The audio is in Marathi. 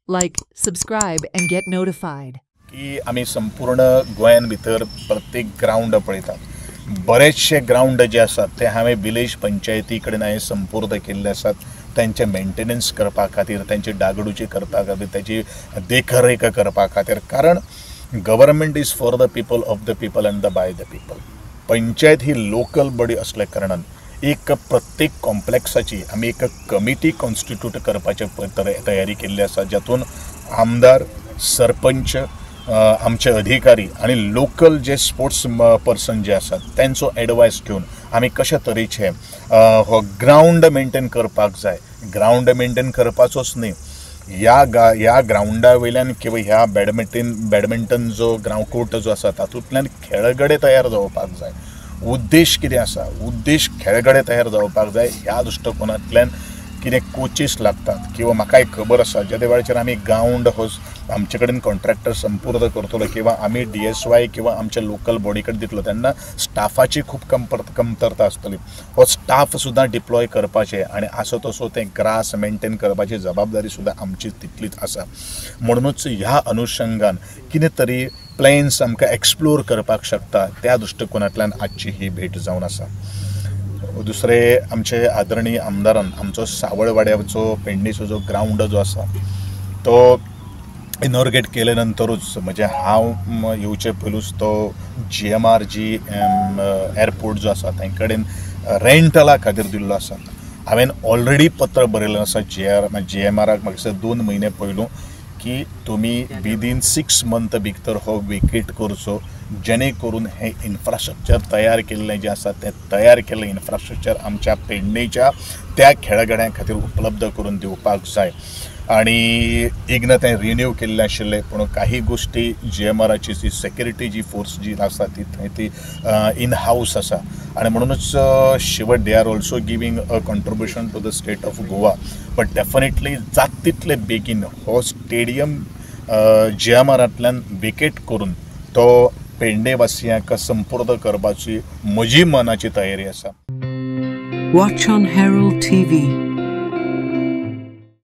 Like, subscribe and get notified. की आम्ही संपूर्ण गोंयान भितर प्रत्येक ग्राउंड पळयतात. बरेचशे ग्राउंड जे आसात ते हांवें विलेज पंचायती कडेन हांवें संपूर्ण केल्ले आसात. त्यांचे मेंटेनन्स करपा खातीर, त्यांची डागडुजी करपा खातीर, त्याची देखरेख करपा खातीर. कारण government is for the people, of the people and the by the people. Panchayat he local body असल्या कारणान एक प्रत्येक कॉम्प्लेक्साची आमी एक कमिटी कॉन्स्टिट्यूट करपाचे तयारी केल्ली आसा, जातून आमदार, सरपंच, आमचे अधिकारी आणि लोकल जे स्पोर्ट्स पर्सन जे आसात त्यांचो एडवायस घेवन आमी कशा तरेचे हो ग्राउंड मेंटेन करपाक जाय. ग्राउंड मेंटेन करपाचोच न्ही, ह्या ग्राउंडा वयल्यान किंवा ह्या बॅडमिंटन जो ग्राउंड कोर्ट जो आसा तातूंतल्यान खेळगडे तयार जावपाक जाय. उद्देश कितें आसा? उद्देश खेळगडे तयार जावपाक जाय. ह्या दृश्टिकोनांतल्यान कितें कोचीस लागतात किंवा म्हाकाय खबर आसा ज्या वेळाचेर आमी ग्राउंड हो आमचे कडेन कॉन्ट्रॅक्टर संपूर्ण करतलो किंवा आमी DSY किंवा आमच्या लोकल बॉडी कडेन दितलो तेन्ना स्टाफाची खूब कमतरता आसतली. हो स्टाफ सुद्दां डिप्लॉय करपाचे आनी आसो तसो तें ग्रास मेंटेन करपाची जबाबदारी सुद्दां आमची तितलीच आसा. म्हणूनच ह्या अनुशंगान कितें तरी प्लॅन्स आमकां एक्सप्लोर करपाक शकता त्या दृश्टिकोनांतल्यान आजची ही भेट जावन आसा. दुसरे आमचे आदरणीय आमदारान आमचो सावळवाड्याचो पेडणेचो जो ग्राउंड जो आसा तो इनॉर्गेट केले नंतरूच म्हणजे हांव येवचे पयलूच तो GMR जी एअरपोर्ट जो आसा ते कडेन रेंटला खातीर दिल्लो आसा. हांवें ऑलरेडी पत्र बरयलें आसा GMRाक म्हाका दिसता 2 म्हयने पयलू की तुमी विदीन 6 मंथ भितर हो वेकेट करचो, जेणे करून हे इन्फ्रास्ट्रक्चर तयार केल्लें जें आसा तें तयार केल्लें इन्फ्रास्ट्रक्चर आमच्या पेडणेच्या त्या खेळगड्यां खातीर उपलब्ध करून दिवपाक जाय. आणि इग्न तें रिन्यू केल्लें आशिल्लें, पूण काही गोष्टी GMRाची जी सेक्युरिटी जी फोर्स जी आसा ती इन हाऊस आसा आणि म्हणूनच शेवट they are also giving a contribution to the state of Goa. But definitely जात तितले बेगीन हो स्टेडियम GMRांतल्यान वेकेट करून तो पेडणेवासियांक संपूर्ण करपाची म्हजी मनाची तयारी आसा. Watch on Herald TV.